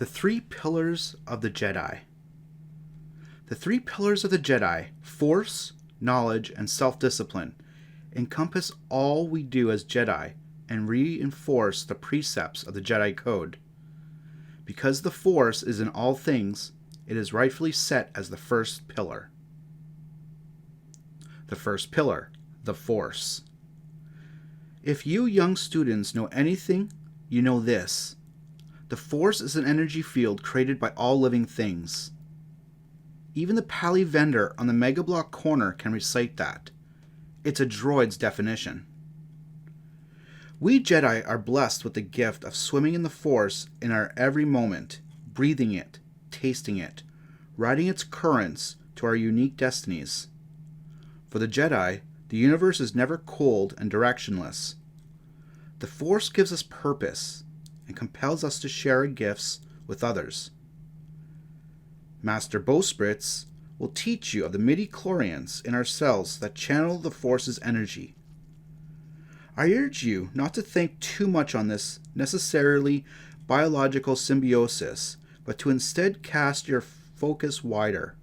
The three pillars of the Jedi. The three pillars of the Jedi, force, knowledge, and self-discipline, encompass all we do as Jedi and reinforce the precepts of the Jedi Code. Because the force is in all things, it is rightfully set as the first pillar. The first pillar, the force. If you young students know anything, you know this. The force is an energy field created by all living things. Even the pally vendor on the Mega Block corner can recite that. It's a droid's definition. We Jedi are blessed with the gift of swimming in the force in our every moment, breathing it, tasting it, riding its currents to our unique destinies. For the Jedi, the universe is never cold and directionless. The force gives us purpose and compels us to share our gifts with others. Master Bowspritz will teach you of the midi-chlorians in our cells that channel the force's energy. I urge you not to think too much on this necessarily biological symbiosis, but to instead cast your focus wider.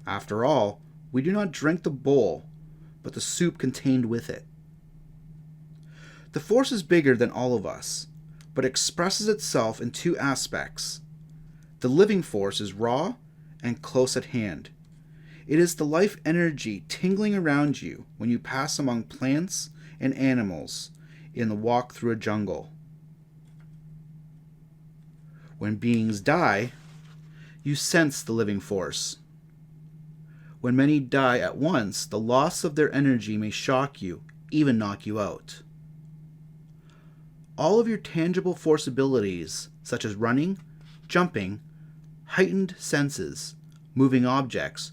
After all, we do not drink the bowl, but the soup contained with it. The force is bigger than all of us, but expresses itself in two aspects. The living force is raw and close at hand. It is the life energy tingling around you when you pass among plants and animals in the walk through a jungle. When beings die, you sense the living force. When many die at once, the loss of their energy may shock you, even knock you out. All of your tangible force abilities, such as running, jumping, heightened senses, moving objects,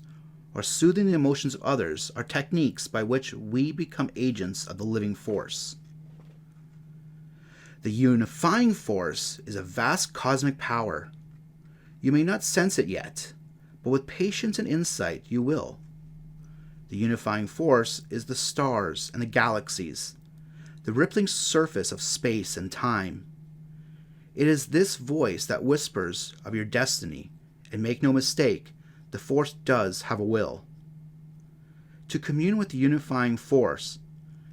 or soothing the emotions of others, are techniques by which we become agents of the living force. The unifying force is a vast cosmic power. You may not sense it yet, but with patience and insight you will. The unifying force is the stars and the galaxies, the rippling surface of space and time. It is this voice that whispers of your destiny, and make no mistake, the force does have a will. To commune with the unifying force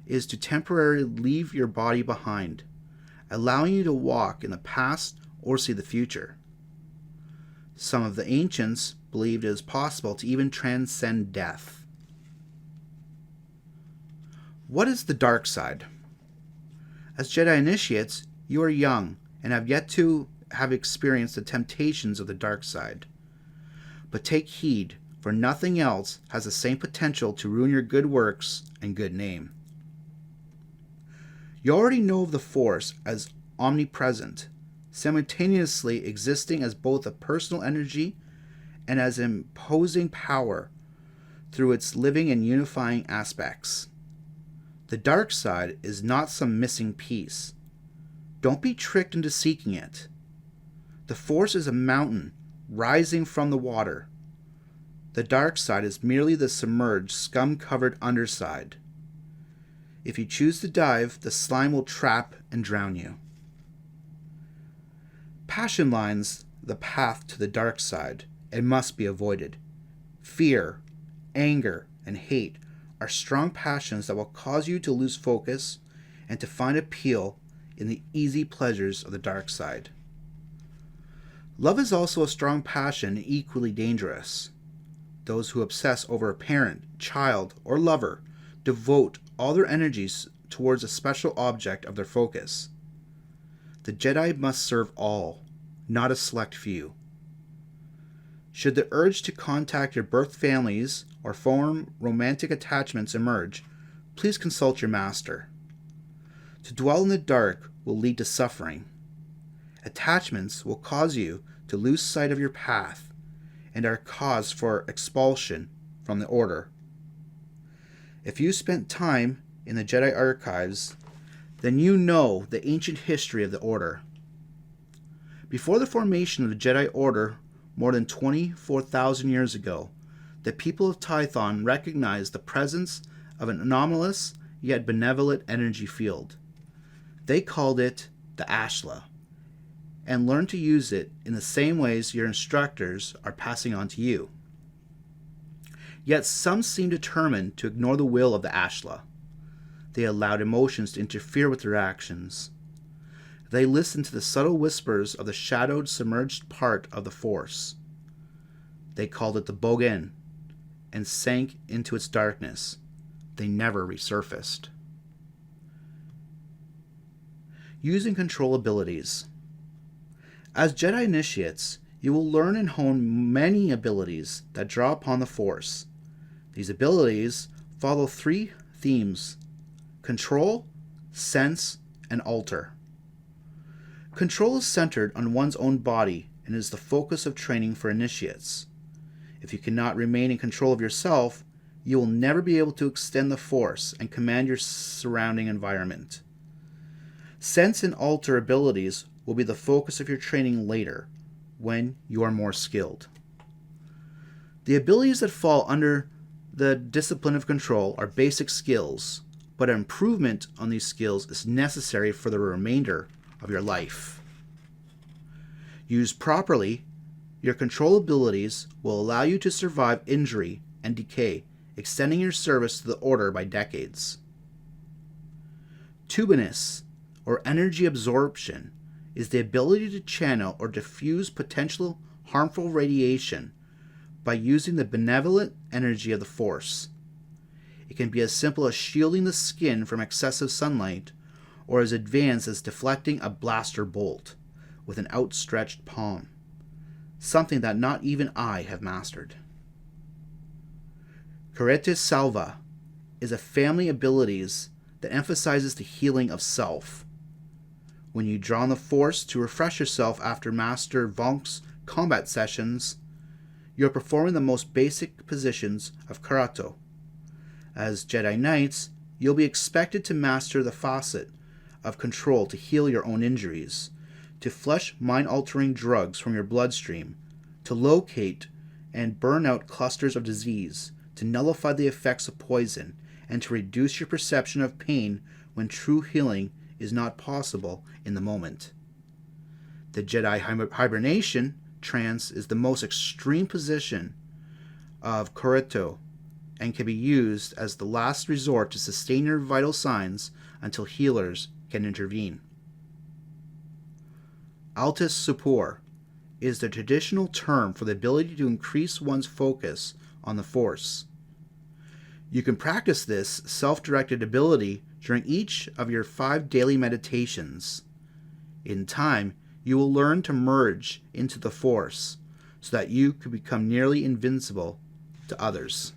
is to temporarily leave your body behind, allowing you to walk in the past or see the future. Some of the ancients believed it is possible to even transcend death. What is the dark side? As Jedi initiates, you are young and have yet to have experienced the temptations of the dark side. But take heed, for nothing else has the same potential to ruin your good works and good name. You already know of the Force as omnipresent, simultaneously existing as both a personal energy and as imposing power through its living and unifying aspects. The dark side is not some missing piece. Don't be tricked into seeking it. The Force is a mountain rising from the water. The dark side is merely the submerged, scum-covered underside. If you choose to dive, the slime will trap and drown you. Passion lines the path to the dark side and must be avoided. Fear, anger, and hate are strong passions that will cause you to lose focus and to find appeal in the easy pleasures of the dark side. Love is also a strong passion and equally dangerous. Those who obsess over a parent, child, or lover devote all their energies towards a special object of their focus. The Jedi must serve all, not a select few. Should the urge to contact your birth families or form romantic attachments emerge, please consult your master. To dwell in the dark will lead to suffering. Attachments will cause you to lose sight of your path and are cause for expulsion from the Order. If you spent time in the Jedi archives, then you know the ancient history of the Order. Before the formation of the Jedi Order more than 24,000 years ago, the people of Tython recognized the presence of an anomalous yet benevolent energy field. They called it the Ashla, and learn to use it in the same ways your instructors are passing on to you. Yet some seem determined to ignore the will of the Ashla. They allowed emotions to interfere with their actions. They listened to the subtle whispers of the shadowed, submerged part of the Force. They called it the Bogen, and sank into its darkness. They never resurfaced. Using control abilities. As Jedi initiates, you will learn and hone many abilities that draw upon the Force. These abilities follow three themes: control, sense, and alter. Control is centered on one's own body and is the focus of training for initiates. If you cannot remain in control of yourself, you will never be able to extend the Force and command your surrounding environment. Sense and alter abilities will be the focus of your training later, when you are more skilled. The abilities that fall under the discipline of control are basic skills, but improvement on these skills is necessary for the remainder of your life. Used properly, your control abilities will allow you to survive injury and decay, extending your service to the Order by decades. Tubiness, or energy absorption, is the ability to channel or diffuse potential harmful radiation by using the benevolent energy of the Force. It can be as simple as shielding the skin from excessive sunlight, or as advanced as deflecting a blaster bolt with an outstretched palm, something that not even I have mastered. Curete Salva is a family of abilities that emphasizes the healing of self. When you draw on the Force to refresh yourself after Master Vonk's combat sessions, you are performing the most basic positions of Karato. As Jedi Knights, you'll be expected to master the facet of control to heal your own injuries, to flush mind-altering drugs from your bloodstream, to locate and burn out clusters of disease, to nullify the effects of poison, and to reduce your perception of pain when true healing is not possible in the moment. The Jedi hibernation trance is the most extreme position of Corretto and can be used as the last resort to sustain your vital signs until healers can intervene. Altus Sapore is the traditional term for the ability to increase one's focus on the Force. You can practice this self-directed ability during each of your 5 daily meditations. In time, you will learn to merge into the Force so that you can become nearly invincible to others.